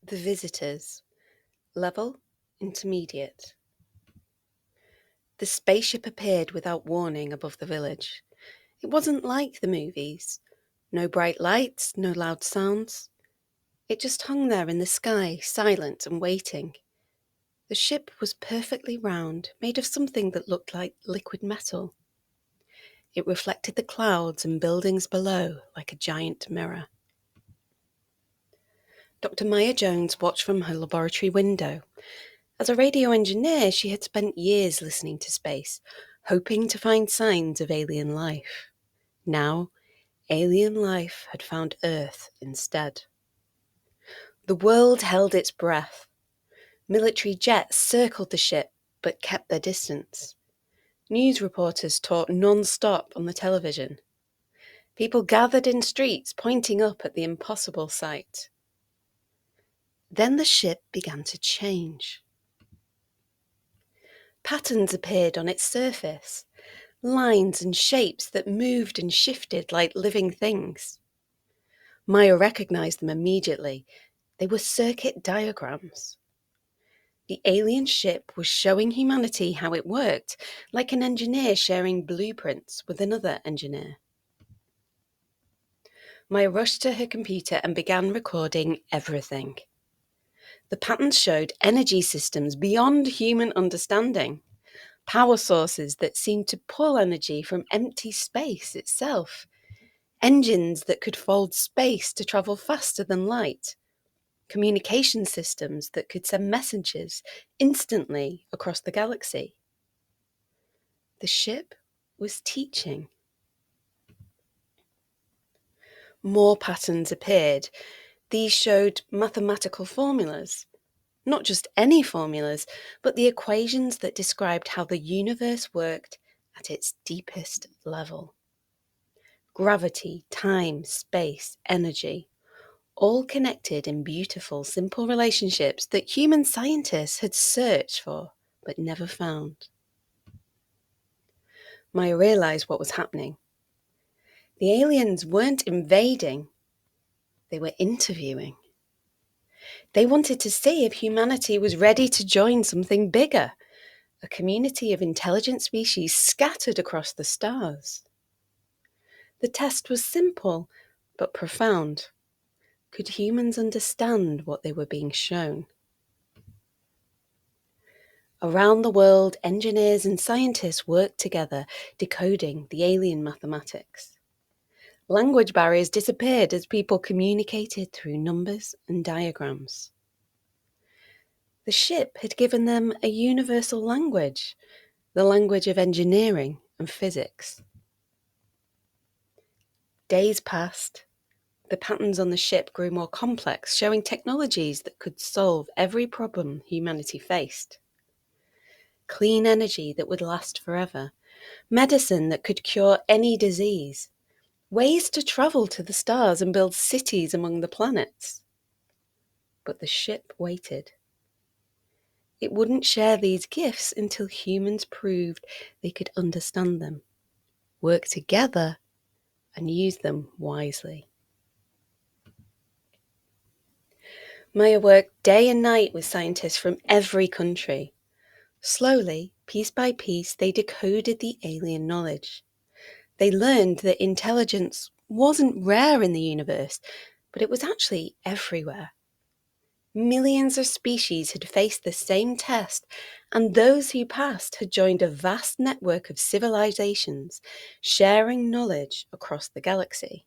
The visitors. Level intermediate. The spaceship appeared without warning above the village. It wasn't like the movies. No bright lights, no loud sounds. It just hung there in the sky, silent and waiting. The ship was perfectly round, made of something that looked like liquid metal. It reflected the clouds and buildings below like a giant mirror. Dr. Maya Jones watched from her laboratory window. As a radio engineer, she had spent years listening to space, hoping to find signs of alien life. Now, alien life had found Earth instead. The world held its breath. Military jets circled the ship, but kept their distance. News reporters talked non-stop on the television. People gathered in streets, pointing up at the impossible sight. Then the ship began to change. Patterns appeared on its surface, lines and shapes that moved and shifted like living things. Maya recognized them immediately. They were circuit diagrams. The alien ship was showing humanity how it worked, like an engineer sharing blueprints with another engineer. Maya rushed to her computer and began recording everything. The patterns showed energy systems beyond human understanding, power sources that seemed to pull energy from empty space itself, engines that could fold space to travel faster than light, communication systems that could send messages instantly across the galaxy. The ship was teaching. More patterns appeared. These showed mathematical formulas. Not just any formulas, but the equations that described how the universe worked at its deepest level. Gravity, time, space, energy, all connected in beautiful, simple relationships that human scientists had searched for but never found. Maya realized what was happening. The aliens weren't invading, they were interviewing. They wanted to see if humanity was ready to join something bigger, a community of intelligent species scattered across the stars. The test was simple, but profound. Could humans understand what they were being shown? Around the world, engineers and scientists worked together, decoding the alien mathematics. Language barriers disappeared as people communicated through numbers and diagrams. The ship had given them a universal language, the language of engineering and physics. Days passed. The patterns on the ship grew more complex, showing technologies that could solve every problem humanity faced. Clean energy that would last forever, medicine that could cure any disease, ways to travel to the stars and build cities among the planets. But the ship waited. It wouldn't share these gifts until humans proved they could understand them, work together, and use them wisely. Maya worked day and night with scientists from every country. Slowly, piece by piece, they decoded the alien knowledge. They learned that intelligence wasn't rare in the universe, but it was actually everywhere. Millions of species had faced the same test, and those who passed had joined a vast network of civilizations, sharing knowledge across the galaxy.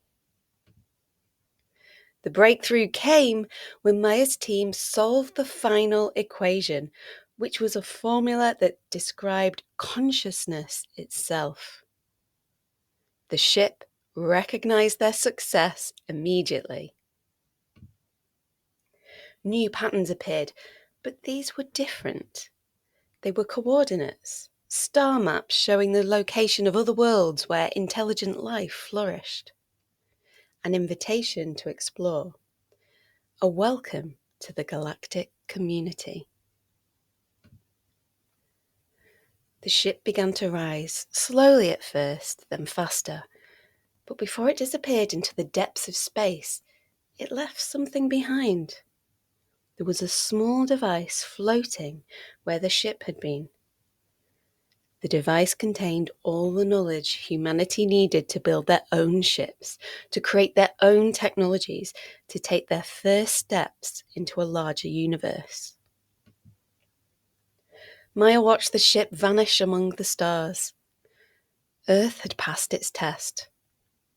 The breakthrough came when Maya's team solved the final equation, which was a formula that described consciousness itself. The ship recognized their success immediately. New patterns appeared, but these were different. They were coordinates, star maps showing the location of other worlds where intelligent life flourished. An invitation to explore. A welcome to the galactic community. The ship began to rise, slowly at first, then faster. But before it disappeared into the depths of space, it left something behind. there was a small device floating where the ship had been. The device contained all the knowledge humanity needed to build their own ships, to create their own technologies, to take their first steps into a larger universe. Maya watched the ship vanish among the stars. Earth had passed its test.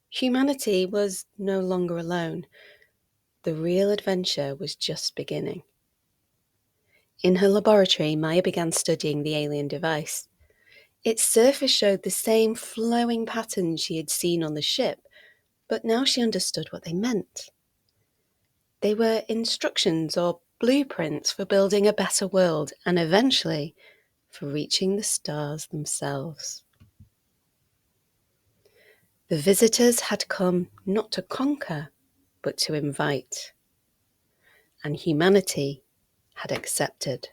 Humanity was no longer alone. The real adventure was just beginning. In her laboratory, Maya began studying the alien device. Its surface showed the same flowing patterns she had seen on the ship, but now she understood what they meant. They were instructions or blueprints for building a better world and eventually for reaching the stars themselves. The visitors had come not to conquer, but to invite. And humanity had accepted.